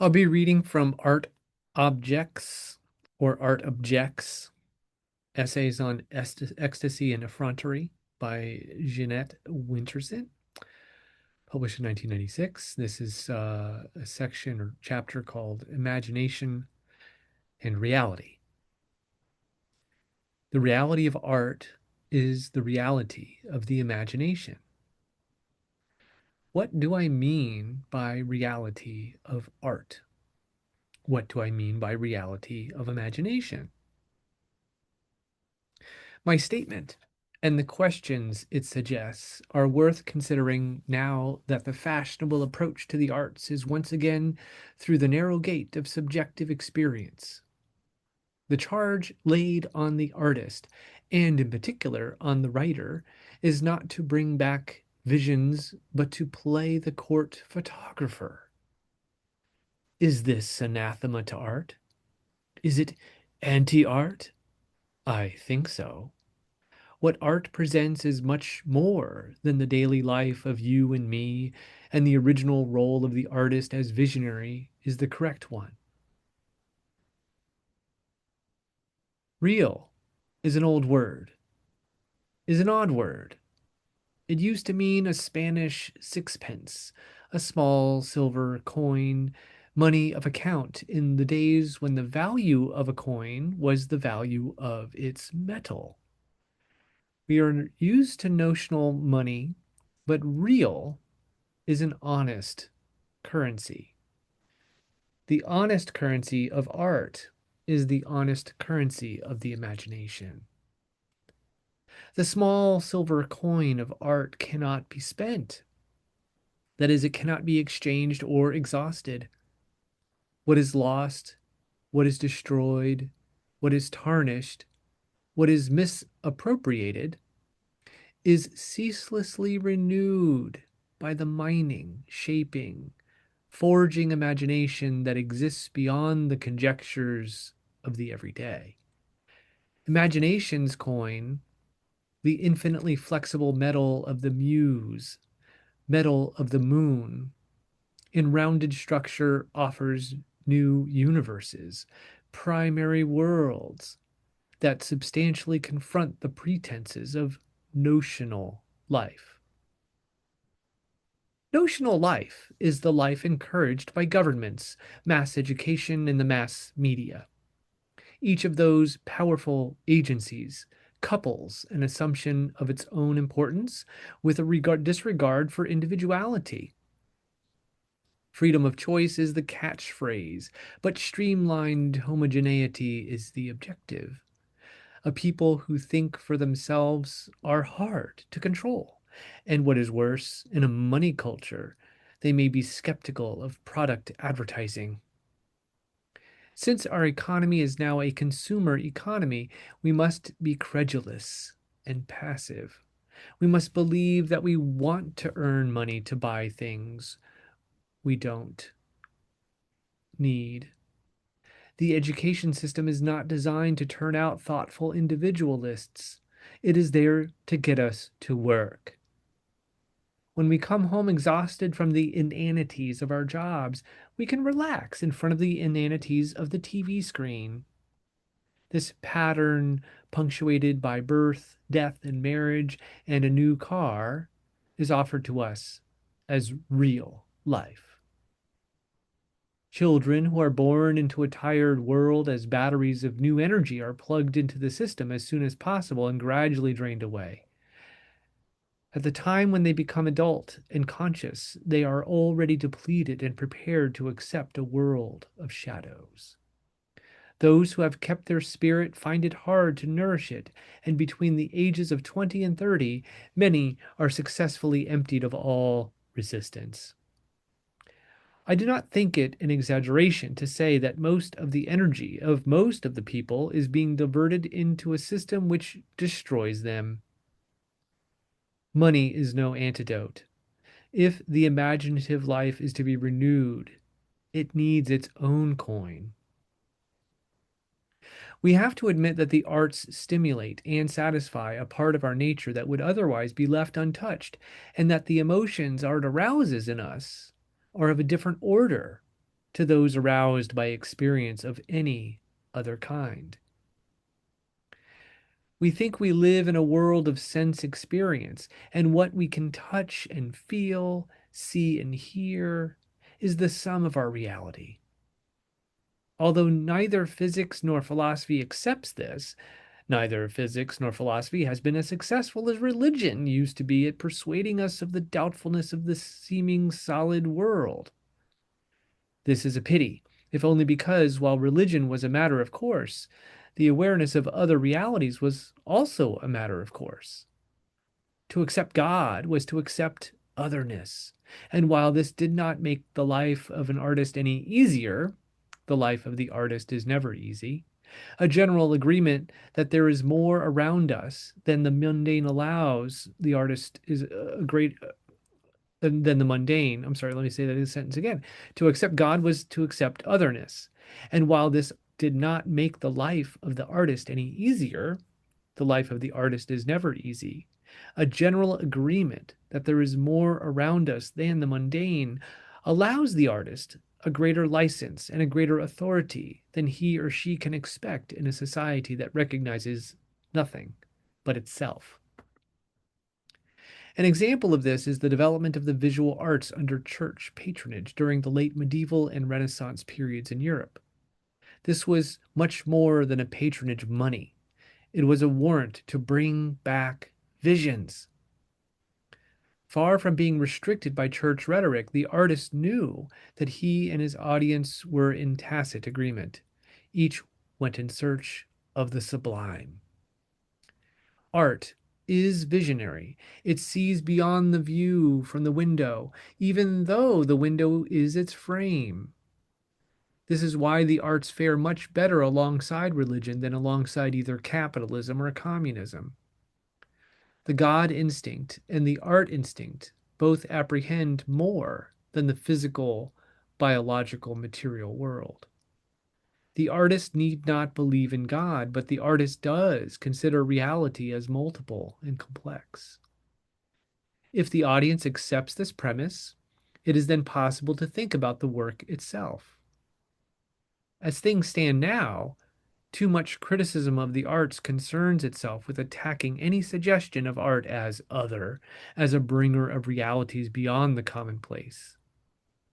I'll be reading from Art Objects or Art Objects, Essays on Ecstasy and Effrontery by Jeanette Winterson, published in 1996. This is a section or chapter called Imagination and Reality. The reality of art is the reality of the imagination. What do I mean by reality of art? What do I mean by reality of imagination? My statement and the questions it suggests are worth considering now that the fashionable approach to the arts is once again through the narrow gate of subjective experience. The charge laid on the artist, and in particular on the writer, is not to bring back visions, but to play the court photographer. Is this anathema to art? Is it anti art? I think so. What art presents is much more than the daily life of you and me, and the original role of the artist as visionary is the correct one. Real is an old word, is an odd word. It used to mean a Spanish sixpence, a small silver coin, money of account in the days when the value of a coin was the value of its metal. We are used to notional money, but real is an honest currency. The honest currency of art is the honest currency of the imagination. The small silver coin of art cannot be spent. That is, it cannot be exchanged or exhausted. What is lost, what is destroyed, what is tarnished, what is misappropriated is ceaselessly renewed by the mining, shaping, forging imagination that exists beyond the conjectures of the everyday. Imagination's coin, the infinitely flexible metal of the muse, metal of the moon, in rounded structure offers new universes, primary worlds that substantially confront the pretenses of notional life. Notional life is the life encouraged by governments, mass education, and the mass media. Each of those powerful agencies couples an assumption of its own importance with a disregard for individuality. Freedom of choice is the catchphrase, but streamlined homogeneity is the objective. A people who think for themselves are hard to control. And what is worse, in a money culture, they may be skeptical of product advertising. Since our economy is now a consumer economy, we must be credulous and passive. We must believe that we want to earn money to buy things we don't need. The education system is not designed to turn out thoughtful individualists. It is there to get us to work. When we come home exhausted from the inanities of our jobs, we can relax in front of the inanities of the TV screen. This pattern, punctuated by birth, death, and marriage, and a new car, is offered to us as real life. Children who are born into a tired world as batteries of new energy are plugged into the system as soon as possible and gradually drained away. At the time when they become adult and conscious, they are already depleted and prepared to accept a world of shadows. Those who have kept their spirit find it hard to nourish it, and between the ages of 20 and 30, many are successfully emptied of all resistance. I do not think it an exaggeration to say that most of the energy of most of the people is being diverted into a system which destroys them. Money is no antidote. If the imaginative life is to be renewed, it needs its own coin. We have to admit that the arts stimulate and satisfy a part of our nature that would otherwise be left untouched, and that the emotions art arouses in us are of a different order. to those aroused by experience of any other kind. We think we live in a world of sense experience, and what we can touch and feel, see and hear is the sum of our reality. Although neither physics nor philosophy accepts this, neither physics nor philosophy has been as successful as religion used to be at persuading us of the doubtfulness of the seeming solid world. This is a pity, if only because, while religion was a matter of course, the awareness of other realities was also a matter of course. To accept God was to accept otherness. And while this did not make the life of an artist any easier, the life of the artist is never easy. A general agreement that there is more around us than the mundane allows the artist is a great than the mundane. I'm sorry, let me say that sentence again. To accept God was to accept otherness. And while this did not make the life of the artist any easier, the life of the artist is never easy. A general agreement that there is more around us than the mundane allows the artist a greater license and a greater authority than he or she can expect in a society that recognizes nothing but itself. An example of this is the development of the visual arts under church patronage during the late medieval and Renaissance periods in Europe. This was much more than a patronage of money. It was a warrant to bring back visions. Far from being restricted by church rhetoric, the artist knew that he and his audience were in tacit agreement. Each went in search of the sublime. Art is visionary. It sees beyond the view from the window, even though the window is its frame. This is why the arts fare much better alongside religion than alongside either capitalism or communism. The God instinct and the art instinct both apprehend more than the physical, biological, material world. The artist need not believe in God, but the artist does consider reality as multiple and complex. If the audience accepts this premise, it is then possible to think about the work itself. As things stand now, too much criticism of the arts concerns itself with attacking any suggestion of art as other, as a bringer of realities beyond the commonplace.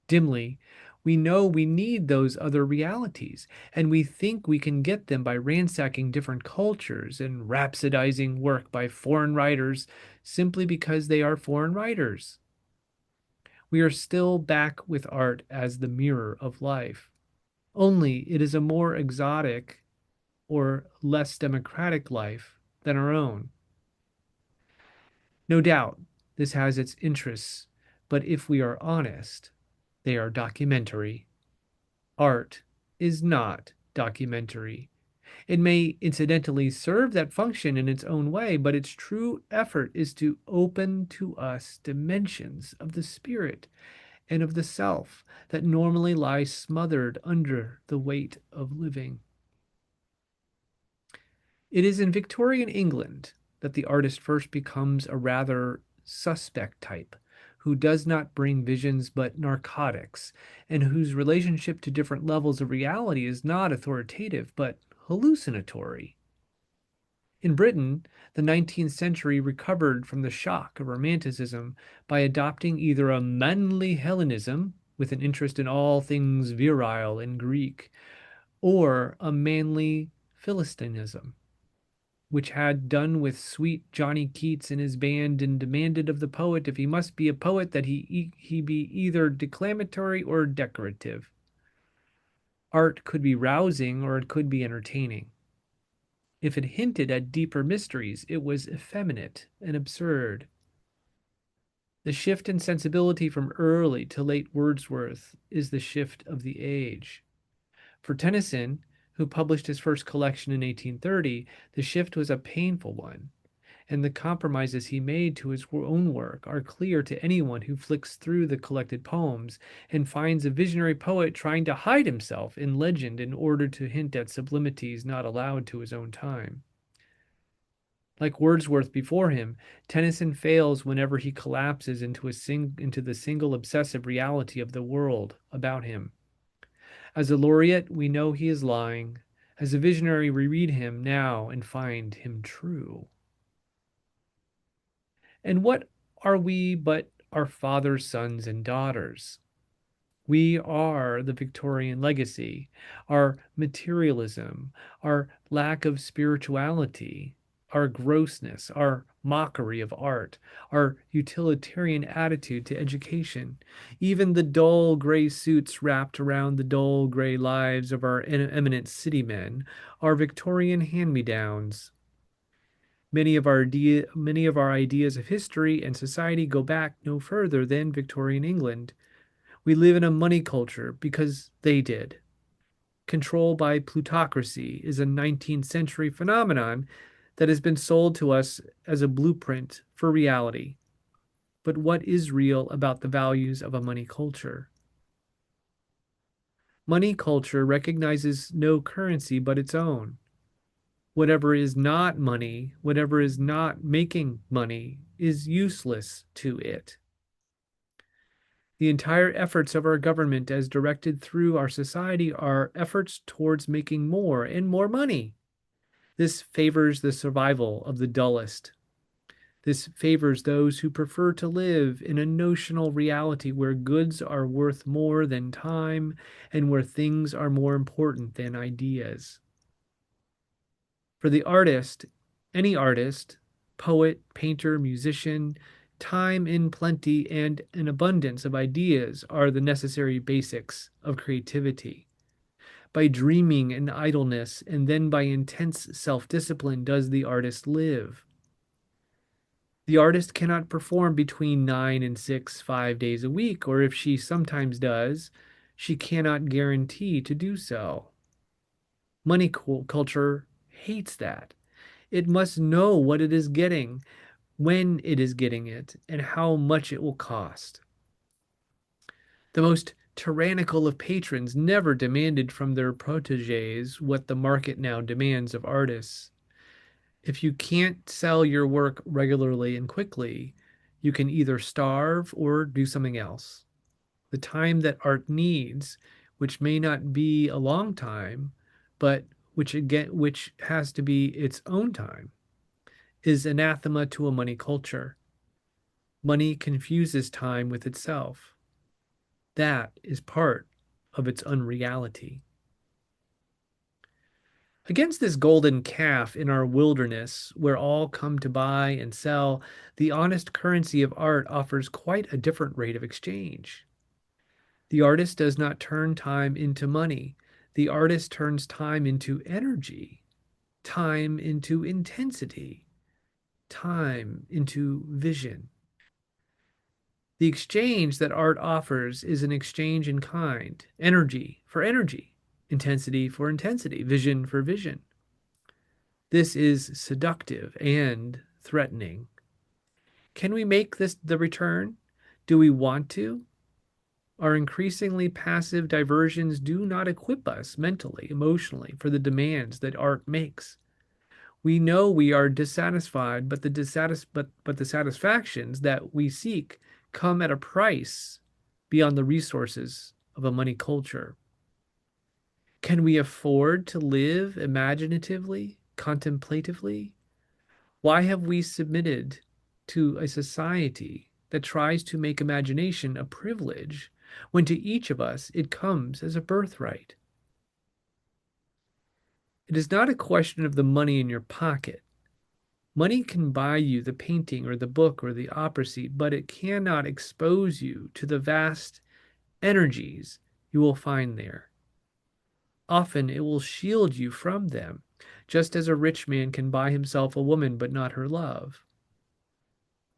Dimly, we know we need those other realities, and we think we can get them by ransacking different cultures and rhapsodizing work by foreign writers simply because they are foreign writers. We are still back with art as the mirror of life. Only it is a more exotic or less democratic life than our own. No doubt, this has its interests, but if we are honest, they are documentary. Art is not documentary. It may incidentally serve that function in its own way, but its true effort is to open to us dimensions of the spirit and of the self that normally lie smothered under the weight of living. It is in Victorian England that the artist first becomes a rather suspect type who does not bring visions but narcotics, and whose relationship to different levels of reality is not authoritative but hallucinatory. In Britain, the 19th century recovered from the shock of Romanticism by adopting either a manly Hellenism, with an interest in all things virile and Greek, or a manly Philistinism, which had done with sweet Johnny Keats and his band and demanded of the poet, if he must be a poet, that he be either declamatory or decorative. Art could be rousing or it could be entertaining. If it hinted at deeper mysteries, it was effeminate and absurd. The shift in sensibility from early to late Wordsworth is the shift of the age. For Tennyson, who published his first collection in 1830, the shift was a painful one, and the compromises he made to his own work are clear to anyone who flicks through the collected poems and finds a visionary poet trying to hide himself in legend in order to hint at sublimities not allowed to his own time. Like Wordsworth before him, Tennyson fails whenever he collapses into the single obsessive reality of the world about him. As a laureate, we know he is lying. As a visionary, we read him now and find him true. And what are we but our father's sons and daughters? We are the Victorian legacy, our materialism, our lack of spirituality, our grossness, our mockery of art, our utilitarian attitude to education, even the dull gray suits wrapped around the dull gray lives of our eminent city men are Victorian hand-me-downs. Many of our ideas of history and society go back no further than Victorian England. We live in a money culture because they did. Control by plutocracy is a 19th century phenomenon that has been sold to us as a blueprint for reality. But what is real about the values of a money culture? Money culture recognizes no currency but its own. Whatever is not money, whatever is not making money, is useless to it. The entire efforts of our government, as directed through our society, are efforts towards making more and more money. This favors the survival of the dullest. This favors those who prefer to live in a notional reality where goods are worth more than time and where things are more important than ideas. For the artist, any artist, poet, painter, musician, time in plenty and an abundance of ideas are the necessary basics of creativity. By dreaming and idleness, and then by intense self discipline, does the artist live. The artist cannot perform between 9 and 6, 5 days a week, or if she sometimes does, she cannot guarantee to do so. Money culture hates that. It must know what it is getting, when it is getting it, and how much it will cost. The most tyrannical of patrons never demanded from their proteges what the market now demands of artists. If you can't sell your work regularly and quickly, you can either starve or do something else. The time that art needs, which may not be a long time, but which has to be its own time, is anathema to a money culture. Money confuses time with itself. That is part of its unreality. Against this golden calf in our wilderness, where all come to buy and sell, the honest currency of art offers quite a different rate of exchange. The artist does not turn time into money. The artist turns time into energy, time into intensity, time into vision. The exchange that art offers is an exchange in kind, energy for energy, intensity for intensity, vision for vision. This is seductive and threatening. Can we make this the return? Do we want to? Our increasingly passive diversions do not equip us mentally, emotionally for the demands that art makes. We know we are dissatisfied, but the satisfactions that we seek come at a price beyond the resources of a money culture. Can we afford to live imaginatively, contemplatively? Why have we submitted to a society that tries to make imagination a privilege when to each of us it comes as a birthright? It is not a question of the money in your pocket. Money can buy you the painting or the book or the opera seat, but it cannot expose you to the vast energies you will find there. Often it will shield you from them, just as a rich man can buy himself a woman but not her love.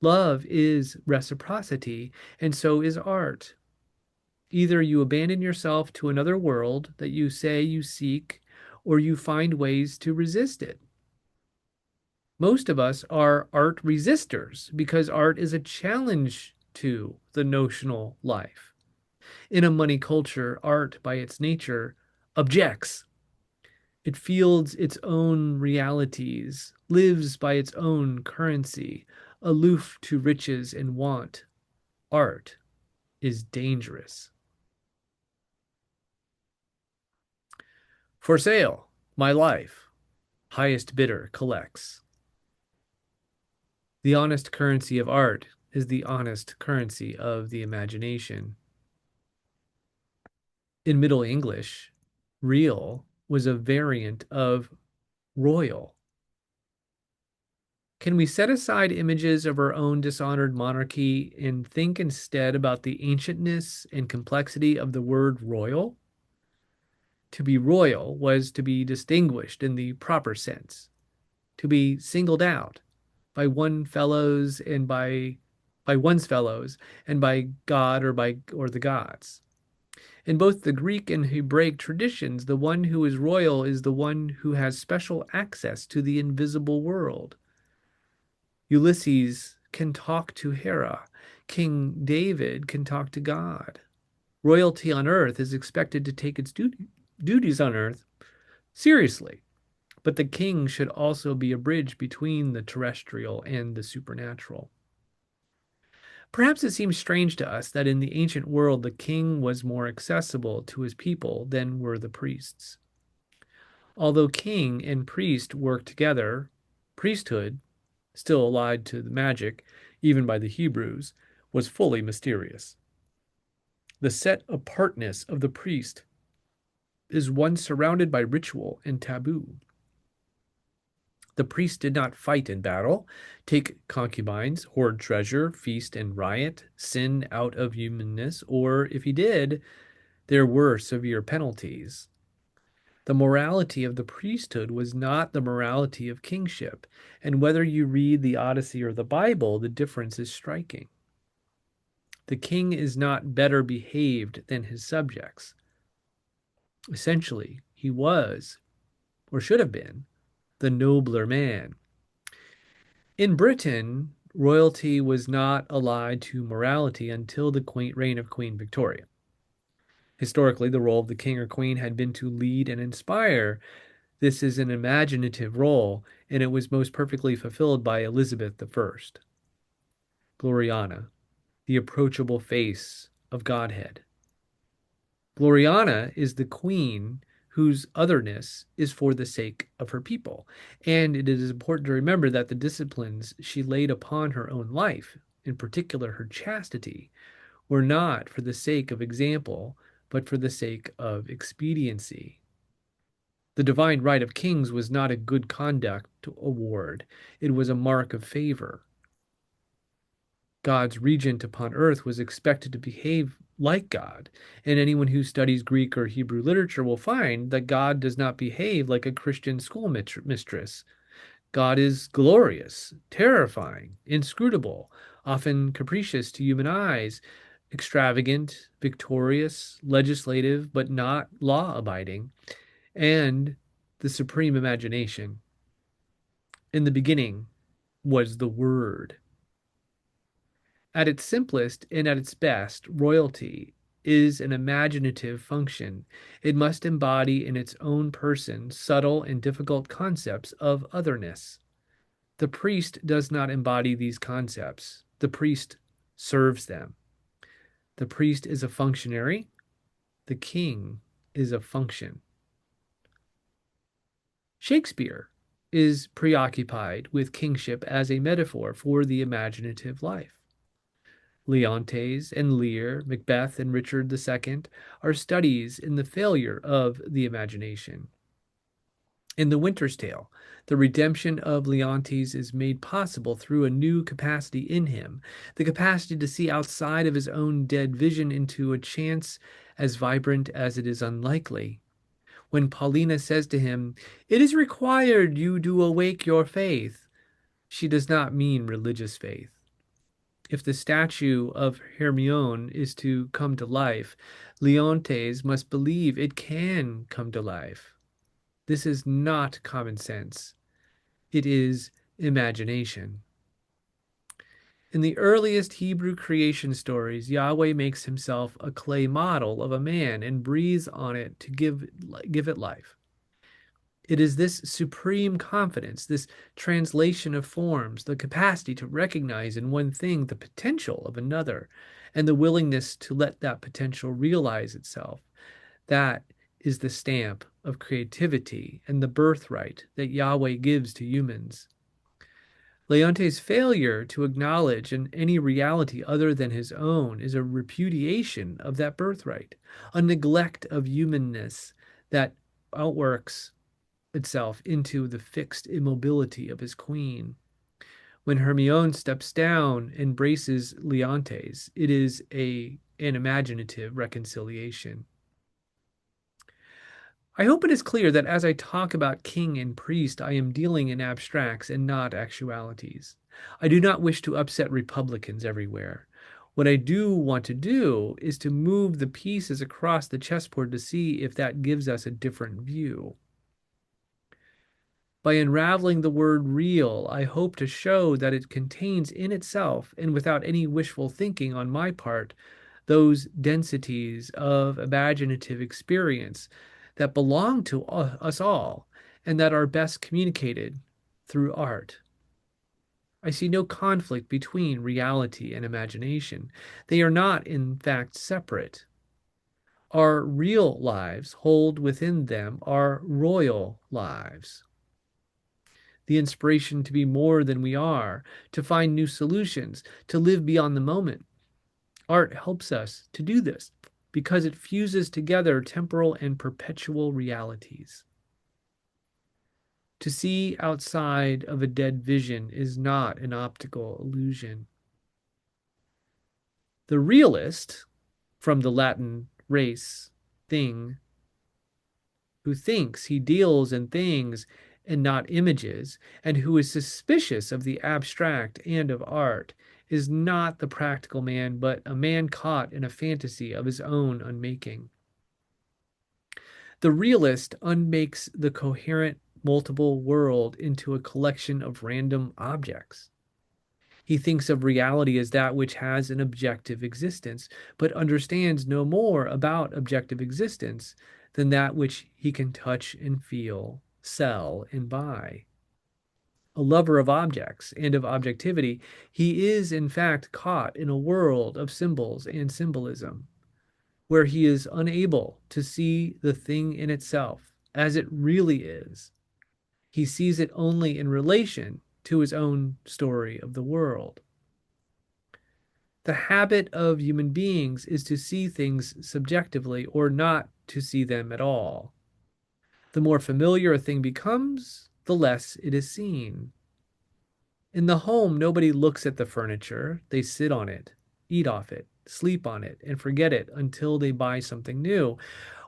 Love is reciprocity, and so is art. Either you abandon yourself to another world that you say you seek, or you find ways to resist it. Most of us are art resistors because art is a challenge to the notional life. In a money culture, art, by its nature, objects. It fields its own realities, lives by its own currency, aloof to riches and want. Art is dangerous. For sale, my life, highest bidder collects. The honest currency of art is the honest currency of the imagination. In Middle English, real was a variant of royal. Can we set aside images of our own dishonored monarchy and think instead about the ancientness and complexity of the word royal? To be royal was to be distinguished in the proper sense, to be singled out by one fellows and by one's fellows and by God or the gods. In both the Greek and Hebraic traditions, the one who is royal is the one who has special access to the invisible world. Ulysses can talk to Hera. King David can talk to God. Royalty on earth is expected to take its duties on earth seriously, but the king should also be a bridge between the terrestrial and the supernatural. Perhaps it seems strange to us that in the ancient world the king was more accessible to his people than were the priests. Although king and priest worked together, priesthood, still allied to the magic, even by the Hebrews, was fully mysterious. The set apartness of the priest is one surrounded by ritual and taboo. The priest did not fight in battle, take concubines, hoard treasure, feast and riot, sin out of humanness, or if he did, there were severe penalties. The morality of the priesthood was not the morality of kingship, and whether you read the Odyssey or the Bible, the difference is striking. The king is not better behaved than his subjects. Essentially, he was, or should have been, the nobler man. In Britain, royalty was not allied to morality until the reign of Queen Victoria. Historically, the role of the king or queen had been to lead and inspire. This is an imaginative role, and it was most perfectly fulfilled by Elizabeth I. Gloriana, the approachable face of Godhead. Gloriana is the queen whose otherness is for the sake of her people. And it is important to remember that the disciplines she laid upon her own life, in particular her chastity, were not for the sake of example, but for the sake of expediency. The divine right of kings was not a good conduct award, it was a mark of favor. God's regent upon earth was expected to behave like God, and anyone who studies Greek or Hebrew literature will find that God does not behave like a Christian schoolmistress. God is glorious, terrifying, inscrutable, often capricious to human eyes, extravagant, victorious, legislative, but not law abiding, and the supreme imagination. In the beginning was the Word. At its simplest and at its best, royalty is an imaginative function. It must embody in its own person subtle and difficult concepts of otherness. The priest does not embody these concepts. The priest serves them. The priest is a functionary. The king is a function. Shakespeare is preoccupied with kingship as a metaphor for the imaginative life. Leontes and Lear, Macbeth and Richard II are studies in the failure of the imagination. In The Winter's Tale, the redemption of Leontes is made possible through a new capacity in him, the capacity to see outside of his own dead vision into a chance as vibrant as it is unlikely. When Paulina says to him, "It is required you do awake your faith," she does not mean religious faith. If the statue of Hermione is to come to life, Leontes must believe it can come to life. This is not common sense. It is imagination. In the earliest Hebrew creation stories, Yahweh makes himself a clay model of a man and breathes on it to give it life. It is this supreme confidence, this translation of forms, the capacity to recognize in one thing the potential of another, and the willingness to let that potential realize itself. That is the stamp of creativity and the birthright that Yahweh gives to humans. Leonte's failure to acknowledge any reality other than his own is a repudiation of that birthright, a neglect of humanness that outworks itself into the fixed immobility of his queen. When Hermione steps down and embraces Leontes, it is an imaginative reconciliation. I hope it is clear that as I talk about king and priest, I am dealing in abstracts and not actualities. I do not wish to upset Republicans everywhere. What I do want to do is to move the pieces across the chessboard to see if that gives us a different view. By unraveling the word real, I hope to show that it contains in itself, and without any wishful thinking on my part, those densities of imaginative experience that belong to us all and that are best communicated through art. I see no conflict between reality and imagination. They are not, in fact, separate. Our real lives hold within them our royal lives. The inspiration to be more than we are, to find new solutions, to live beyond the moment. Art helps us to do this because it fuses together temporal and perpetual realities. To see outside of a dead vision is not an optical illusion. The realist, from the Latin res, thing, who thinks he deals in things and not images, and who is suspicious of the abstract and of art, is not the practical man, but a man caught in a fantasy of his own unmaking. The realist unmakes the coherent, multiple world into a collection of random objects. He thinks of reality as that which has an objective existence, but understands no more about objective existence than that which he can touch and feel, sell and buy. A lover of objects and of objectivity, he is in fact caught in a world of symbols and symbolism, where he is unable to see the thing in itself as it really is. He sees it only in relation to his own story of the world. The habit of human beings is to see things subjectively or not to see them at all. The more familiar a thing becomes, the less it is seen. In the home, nobody looks at the furniture. They sit on it, eat off it, sleep on it, and forget it until they buy something new.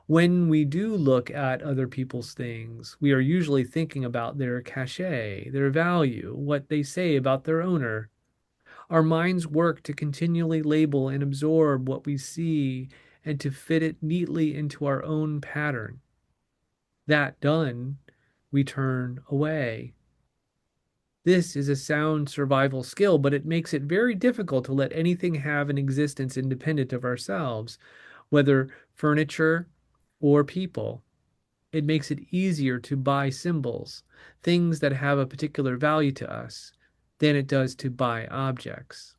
When we do look at other people's things, we are usually thinking about their cachet, their value, what they say about their owner. Our minds work to continually label and absorb what we see and to fit it neatly into our own pattern. That done, we turn away. This is a sound survival skill, but it makes it very difficult to let anything have an existence independent of ourselves, whether furniture or people. It makes it easier to buy symbols, things that have a particular value to us, than it does to buy objects.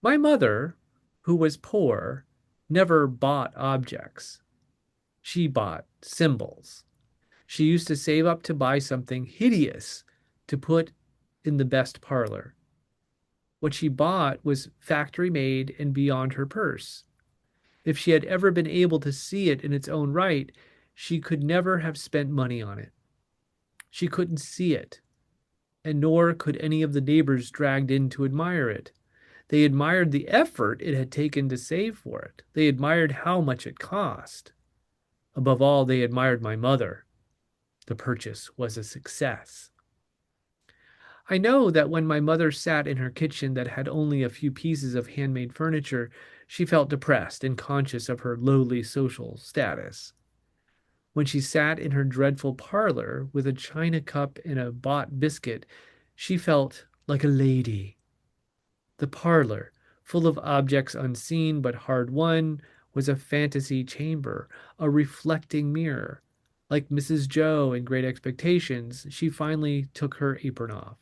My mother, who was poor, never bought objects. She bought symbols. She used to save up to buy something hideous to put in the best parlor. What she bought was factory made and beyond her purse. If she had ever been able to see it in its own right, she could never have spent money on it. She couldn't see it, and nor could any of the neighbors dragged in to admire it. They admired the effort it had taken to save for it. They admired how much it cost. Above all, they admired my mother. The purchase was a success. I know that when my mother sat in her kitchen that had only a few pieces of handmade furniture, she felt depressed and conscious of her lowly social status. When she sat in her dreadful parlor with a china cup and a bought biscuit, she felt like a lady. The parlor, full of objects unseen but hard won, was a fantasy chamber, a reflecting mirror. Like Mrs. Joe in Great Expectations, she finally took her apron off.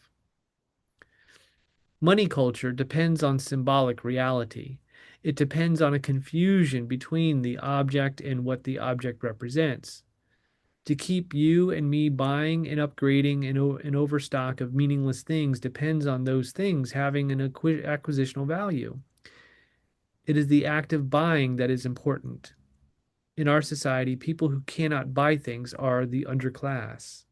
Money culture depends on symbolic reality. It depends on a confusion between the object and what the object represents. To keep you and me buying and upgrading an overstock of meaningless things depends on those things having an acquisitional value. It is the act of buying that is important. In our society, people who cannot buy things are the underclass.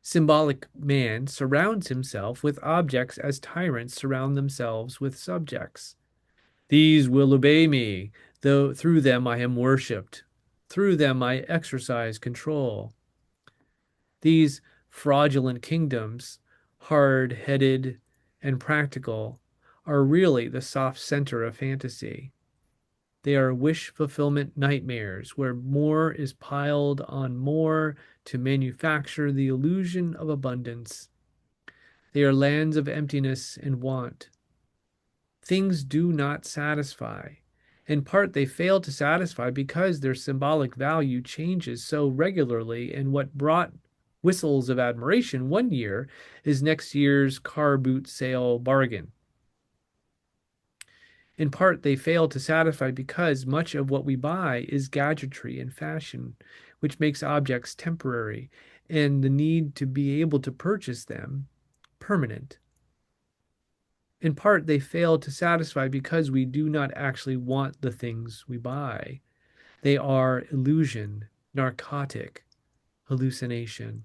Symbolic man surrounds himself with objects as tyrants surround themselves with subjects. These will obey me, though through them I am worshipped. Through them I exercise control. These fraudulent kingdoms, hard-headed and practical, are really the soft center of fantasy. They are wish fulfillment nightmares where more is piled on more to manufacture the illusion of abundance. They are lands of emptiness and want. Things do not satisfy. In part, they fail to satisfy because their symbolic value changes so regularly, and what brought whistles of admiration one year is next year's car boot sale bargain. In part, they fail to satisfy because much of what we buy is gadgetry and fashion, which makes objects temporary and the need to be able to purchase them permanent. In part, they fail to satisfy because we do not actually want the things we buy. They are illusion, narcotic, hallucination.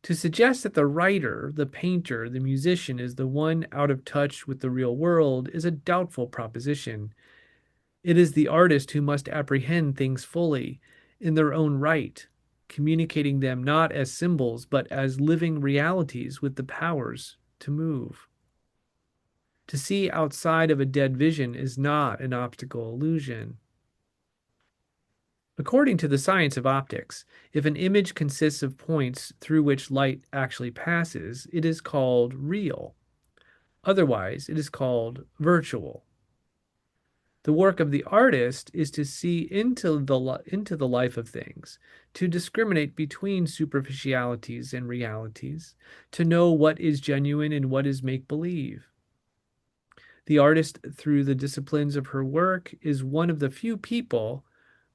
To suggest that the writer, the painter, the musician is the one out of touch with the real world is a doubtful proposition. It is the artist who must apprehend things fully, in their own right, communicating them not as symbols, but as living realities with the powers to move. To see outside of a dead vision is not an optical illusion. According to the science of optics, if an image consists of points through which light actually passes, it is called real. Otherwise, it is called virtual. The work of the artist is to see into the life of things, to discriminate between superficialities and realities, to know what is genuine and what is make-believe. The artist, through the disciplines of her work, is one of the few people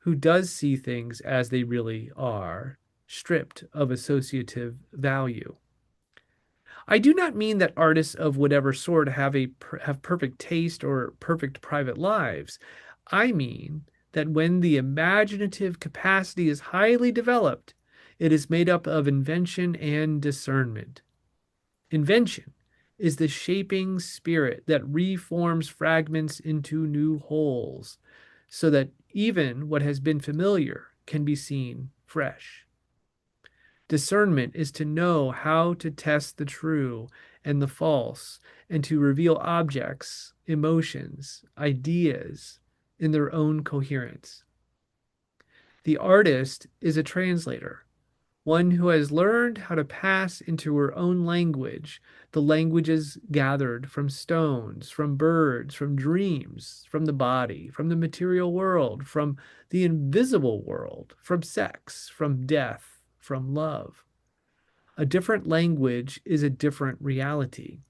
who does see things as they really are, stripped of associative value. I do not mean that artists of whatever sort have perfect taste or perfect private lives. I mean that when the imaginative capacity is highly developed, it is made up of invention and discernment. Invention is the shaping spirit that reforms fragments into new wholes, so that even what has been familiar can be seen fresh. Discernment is to know how to test the true and the false, and to reveal objects, emotions, ideas in their own coherence. The artist is a translator, one who has learned how to pass into her own language the languages gathered from stones, from birds, from dreams, from the body, from the material world, from the invisible world, from sex, from death, from love. A different language is a different reality.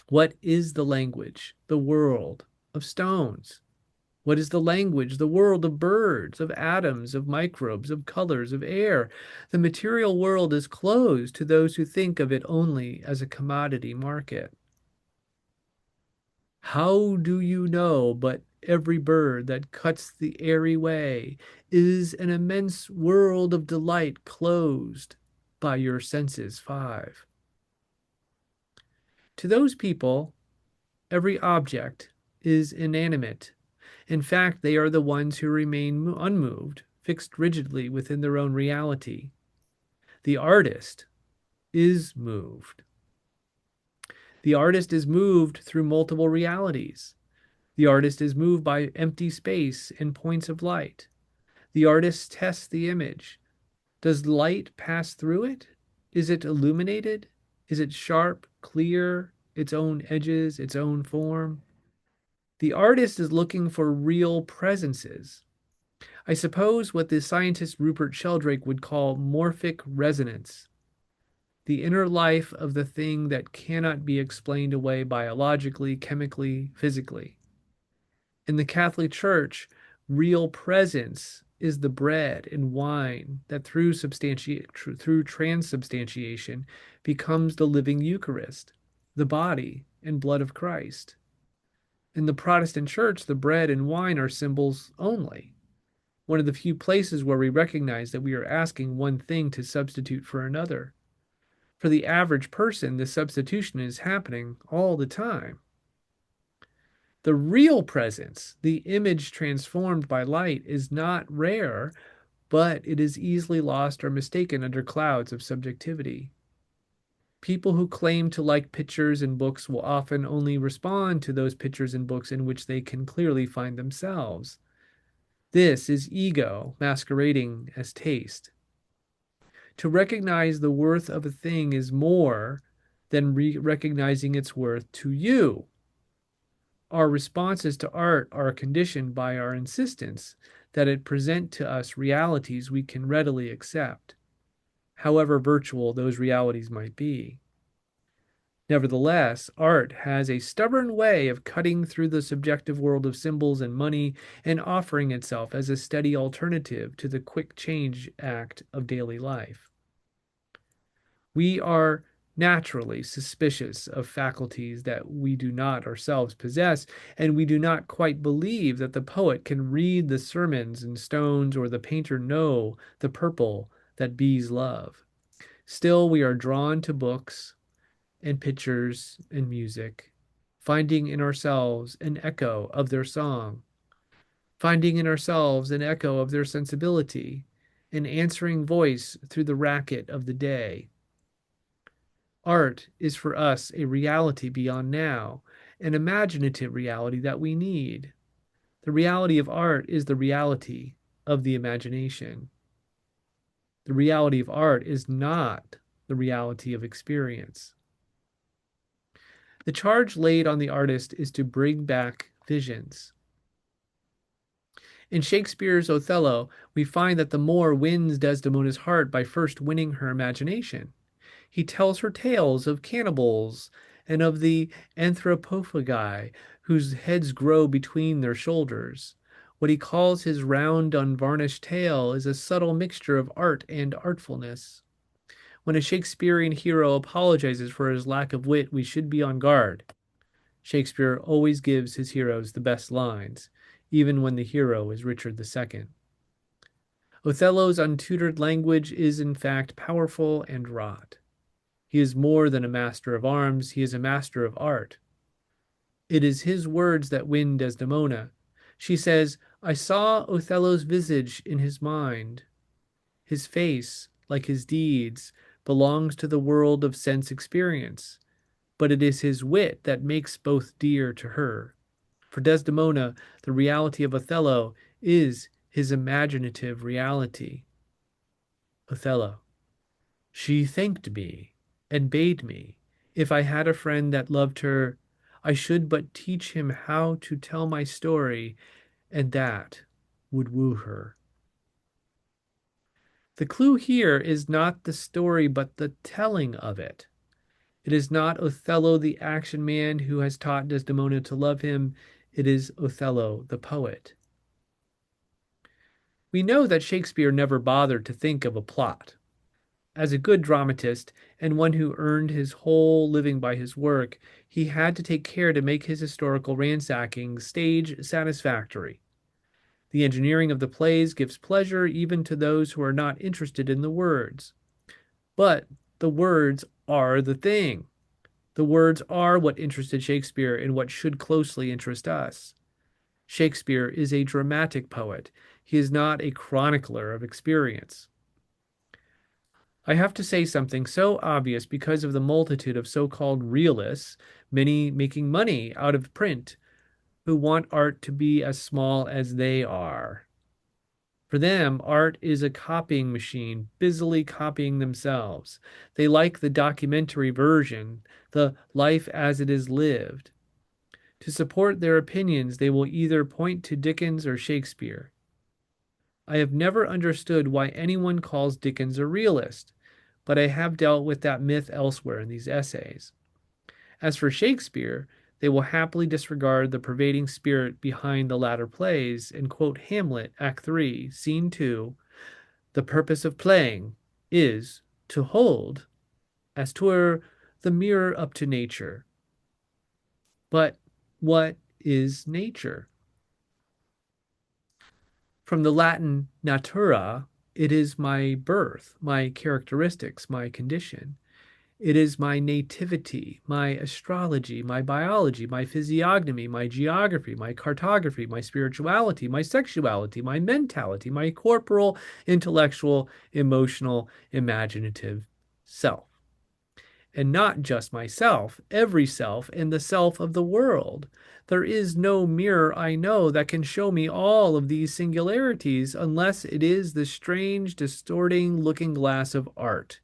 What is the language? The world of stones. What is the language? The world of birds, of atoms, of microbes, of colors, of air. The material world is closed to those who think of it only as a commodity market. How do you know but every bird that cuts the airy way is an immense world of delight closed by your senses five? To those people, every object is inanimate. In fact, they are the ones who remain unmoved, fixed rigidly within their own reality. The artist is moved. The artist is moved through multiple realities. The artist is moved by empty space and points of light. The artist tests the image. Does light pass through it? Is it illuminated? Is it sharp, clear, its own edges, its own form? The artist is looking for real presences. I suppose what the scientist Rupert Sheldrake would call morphic resonance. the inner life of the thing that cannot be explained away biologically, chemically, physically. In the Catholic Church, real presence is the bread and wine that through transubstantiation becomes the living Eucharist, the body and blood of Christ. In the Protestant Church, the bread and wine are symbols only, one of the few places where we recognize that we are asking one thing to substitute for another. For the average person, the substitution is happening all the time. The real presence, the image transformed by light, is not rare, but it is easily lost or mistaken under clouds of subjectivity. People who claim to like pictures and books will often only respond to those pictures and books in which they can clearly find themselves. This is ego masquerading as taste. To recognize the worth of a thing is more than recognizing its worth to you. Our responses to art are conditioned by our insistence that it present to us realities we can readily accept, however virtual those realities might be. Nevertheless, art has a stubborn way of cutting through the subjective world of symbols and money and offering itself as a steady alternative to the quick change act of daily life. We are naturally suspicious of faculties that we do not ourselves possess, and we do not quite believe that the poet can read the sermons in stones or the painter know the purple that bees love. Still, we are drawn to books and pictures and music, finding in ourselves an echo of their song, finding in ourselves an echo of their sensibility, an answering voice through the racket of the day. Art is for us a reality beyond now, an imaginative reality that we need. The reality of art is the reality of the imagination. The reality of art is not the reality of experience. The charge laid on the artist is to bring back visions. In Shakespeare's Othello, we find that the Moor wins Desdemona's heart by first winning her imagination. He tells her tales of cannibals and of the anthropophagi whose heads grow between their shoulders. What he calls his round, unvarnished tale is a subtle mixture of art and artfulness. When a Shakespearean hero apologizes for his lack of wit, we should be on guard. Shakespeare always gives his heroes the best lines, even when the hero is Richard II. Othello's untutored language is in fact powerful and wrought. He is more than a master of arms, he is a master of art. It is his words that win Desdemona. She says, I saw Othello's visage in his mind. His face, like his deeds, belongs to the world of sense experience, but it is his wit that makes both dear to her. For Desdemona, the reality of Othello is his imaginative reality. Othello. She thanked me and bade me, if I had a friend that loved her, I should but teach him how to tell my story, and that would woo her. The clue here is not the story, but the telling of it. It is not Othello the action man who has taught Desdemona to love him. It is Othello the poet. We know that Shakespeare never bothered to think of a plot. As a good dramatist, and one who earned his whole living by his work, he had to take care to make his historical ransacking stage satisfactory. The engineering of the plays gives pleasure even to those who are not interested in the words. But the words are the thing. The words are what interested Shakespeare and what should closely interest us. Shakespeare is a dramatic poet. He is not a chronicler of experience. I have to say something so obvious because of the multitude of so-called realists, many making money out of print, who want art to be as small as they are. For them, art is a copying machine, busily copying themselves. They like the documentary version, the life as it is lived. To support their opinions, they will either point to Dickens or Shakespeare. I have never understood why anyone calls Dickens a realist. but I have dealt with that myth elsewhere in these essays. As for Shakespeare, they will happily disregard the pervading spirit behind the latter plays and quote Hamlet, Act 3, Scene 2: "The purpose of playing is to hold, as 'twere the mirror up to nature." But what is nature? From the Latin natura, it is my birth, my characteristics, my condition. It is my nativity, my astrology, my biology, my physiognomy, my geography, my cartography, my spirituality, my sexuality, my mentality, my corporal, intellectual, emotional, imaginative self. And not just myself, every self, and the self of the world. There is no mirror I know that can show me all of these singularities unless it is the strange, distorting looking glass of art,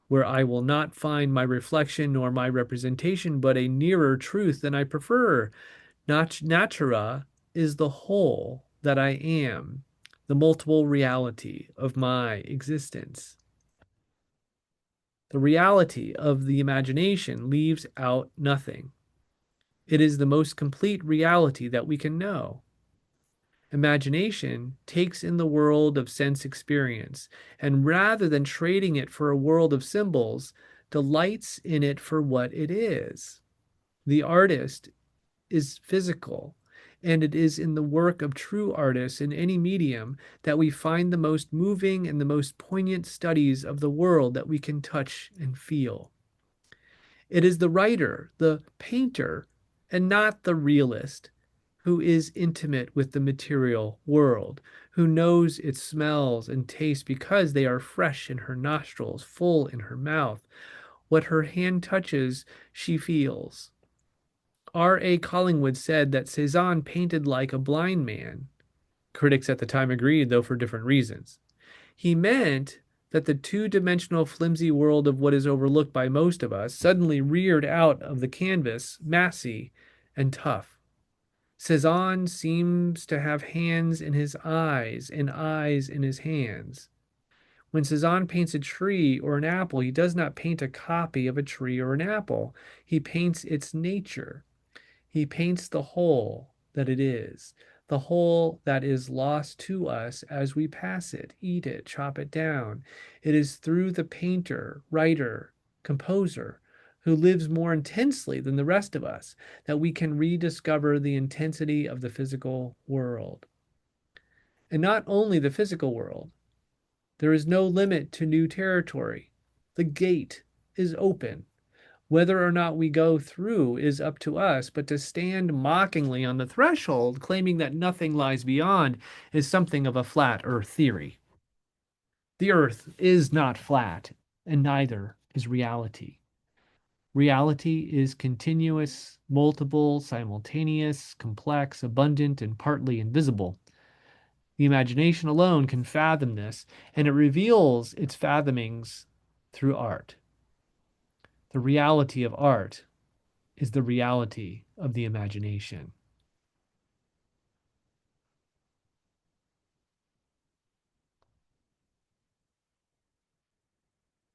where I will not find my reflection nor my representation, but a nearer truth than I prefer. Natura is the whole that I am, the multiple reality of my existence. The reality of the imagination leaves out nothing. It is the most complete reality that we can know. Imagination takes in the world of sense experience, and rather than trading it for a world of symbols, delights in it for what it is. The artist is physical, and it is in the work of true artists in any medium that we find the most moving and the most poignant studies of the world that we can touch and feel. It is the writer, the painter, and not the realist who is intimate with the material world, who knows its smells and tastes because they are fresh in her nostrils, full in her mouth. What her hand touches, she feels. R.A. Collingwood said that Cezanne painted like a blind man. Critics at the time agreed, though for different reasons. He meant that the two-dimensional flimsy world of what is overlooked by most of us suddenly reared out of the canvas, massy and tough. Cezanne seems to have hands in his eyes and eyes in his hands. When Cezanne paints a tree or an apple, he does not paint a copy of a tree or an apple. He paints its nature. He paints the whole that it is, the whole that is lost to us as we pass it, eat it, chop it down. It is through the painter, writer, composer, who lives more intensely than the rest of us, that we can rediscover the intensity of the physical world. And not only the physical world, there is no limit to new territory. The gate is open. Whether or not we go through is up to us, but to stand mockingly on the threshold, claiming that nothing lies beyond, is something of a flat earth theory. The earth is not flat, and neither is reality. Reality is continuous, multiple, simultaneous, complex, abundant, and partly invisible. The imagination alone can fathom this, and it reveals its fathomings through art. The reality of art is the reality of the imagination.